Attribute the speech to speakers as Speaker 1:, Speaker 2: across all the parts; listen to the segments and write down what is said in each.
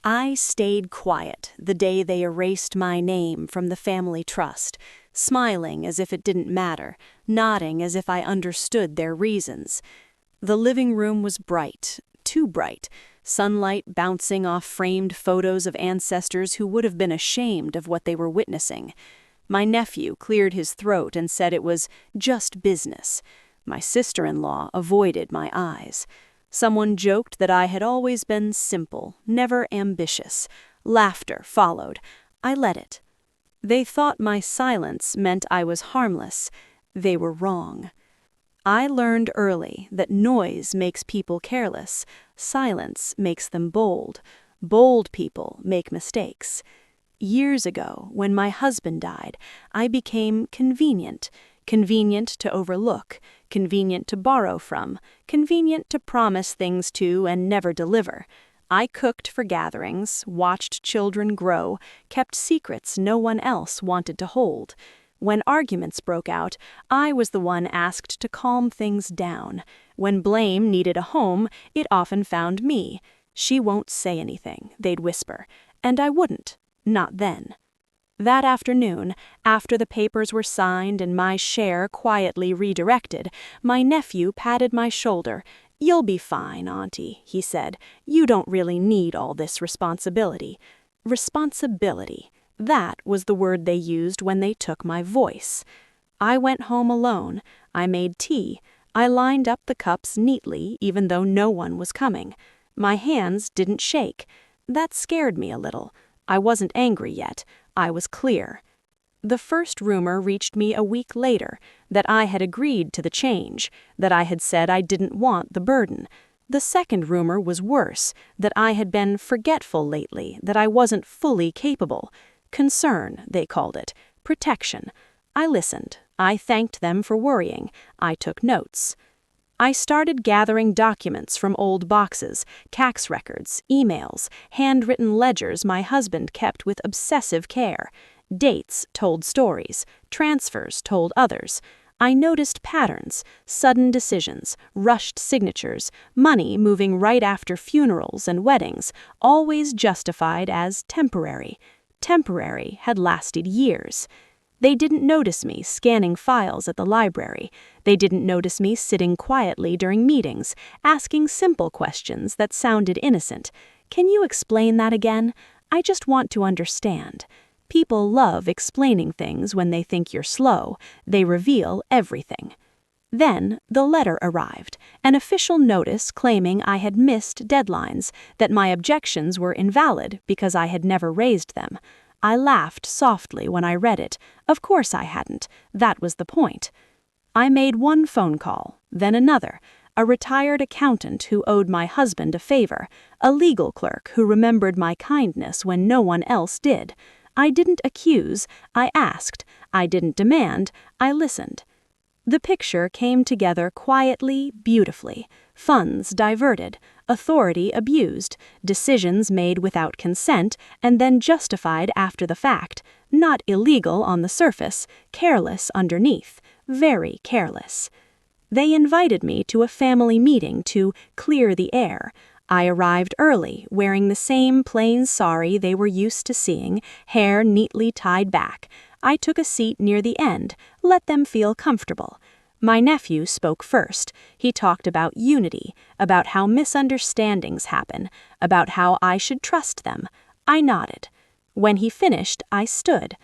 Speaker 1: I stayed quiet the day they erased my name from the family trust, smiling as if it didn't matter, nodding as if I understood their reasons. The living room was bright, too bright, sunlight bouncing off framed photos of ancestors who would have been ashamed of what they were witnessing. My nephew cleared his throat and said it was just business. My sister-in-law avoided my eyes. Someone joked that I had always been simple, never ambitious. Laughter followed. I let it. They thought my silence meant I was harmless. They were wrong. I learned early that noise makes people careless. Silence makes them bold. Bold people make mistakes. Years ago, when my husband died, I became convenient. Convenient to overlook, convenient to borrow from, convenient to promise things to and never deliver. I cooked for gatherings, watched children grow, kept secrets no one else wanted to hold. When arguments broke out, I was the one asked to calm things down. When blame needed a home, it often found me. "She won't say anything," they'd whisper, and I wouldn't. Not then. That afternoon, after the papers were signed and my share quietly redirected, my nephew patted my shoulder. "You'll be fine, Auntie," he said. "You don't really need all this responsibility." Responsibility. That was the word they used when they took my voice. I went home alone. I made tea. I lined up the cups neatly, even though no one was coming. My hands didn't shake. That scared me a little. I wasn't angry yet. I was clear. The first rumor reached me a week later, that I had agreed to the change, that I had said I didn't want the burden. The second rumor was worse, that I had been forgetful lately, that I wasn't fully capable. Concern, they called it. Protection. I listened. I thanked them for worrying. I took notes. I started gathering documents from old boxes, tax records, emails, handwritten ledgers my husband kept with obsessive care. Dates told stories, transfers told others. I noticed patterns, sudden decisions, rushed signatures, money moving right after funerals and weddings, always justified as temporary. Temporary had lasted years. They didn't notice me scanning files at the library. They didn't notice me sitting quietly during meetings, asking simple questions that sounded innocent. "Can you explain that again? I just want to understand." People love explaining things when they think you're slow. They reveal everything. Then the letter arrived, an official notice claiming I had missed deadlines, that my objections were invalid because I had never raised them. I laughed softly when I read it. Of course I hadn't. That was the point. I made one phone call, then another. A retired accountant who owed my husband a favor. A legal clerk who remembered my kindness when no one else did. I didn't accuse. I asked. I didn't demand. I listened. The picture came together quietly, beautifully. Funds diverted, authority abused, decisions made without consent and then justified after the fact, not illegal on the surface, careless underneath, very careless. They invited me to a family meeting to clear the air. I arrived early, wearing the same plain sari they were used to seeing, hair neatly tied back. I took a seat near the end, let them feel comfortable. My nephew spoke first. He talked about unity, about how misunderstandings happen, about how I should trust them. I nodded. When he finished, I stood.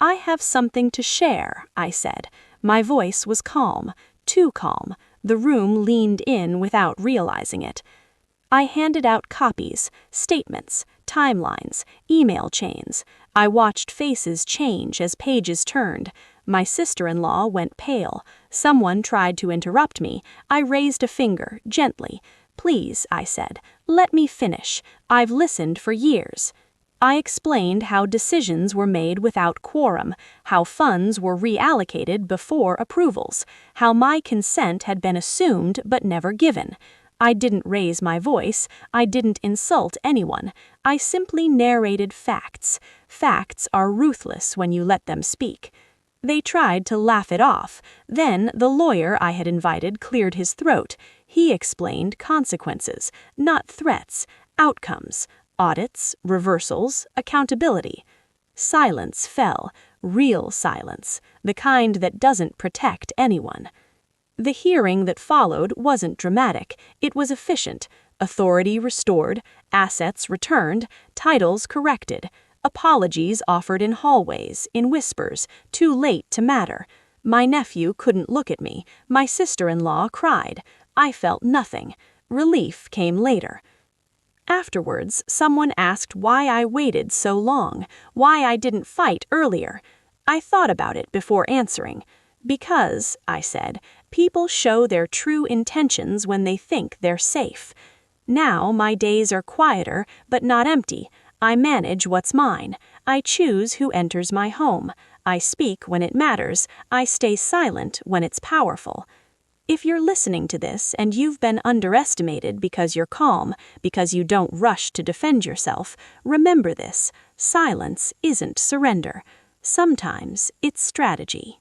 Speaker 1: "I have something to share," I said. My voice was calm, too calm. The room leaned in without realizing it. I handed out copies, statements, timelines, email chains. I watched faces change as pages turned. My sister-in-law went pale. Someone tried to interrupt me. I raised a finger, gently. "Please," I said, "let me finish. I've listened for years." I explained how decisions were made without quorum, how funds were reallocated before approvals, how my consent had been assumed but never given. I didn't raise my voice. I didn't insult anyone. I simply narrated facts. Facts are ruthless when you let them speak. They tried to laugh it off. Then the lawyer I had invited cleared his throat. He explained consequences, not threats, outcomes. audits, reversals, accountability. Silence fell, real silence, the kind that doesn't protect anyone. The hearing that followed wasn't dramatic, it was efficient. Authority restored, assets returned, titles corrected, apologies offered in hallways, in whispers, too late to matter. My nephew couldn't look at me, my sister-in-law cried. I felt nothing. Relief came later. Afterwards, someone asked why I waited so long, why I didn't fight earlier. I thought about it before answering. Because, I said, people show their true intentions when they think they're safe. Now my days are quieter, but not empty. I manage what's mine. I choose who enters my home. I speak when it matters. I stay silent when it's powerful. If you're listening to this and you've been underestimated because you're calm, because you don't rush to defend yourself, remember this: silence isn't surrender. Sometimes it's strategy.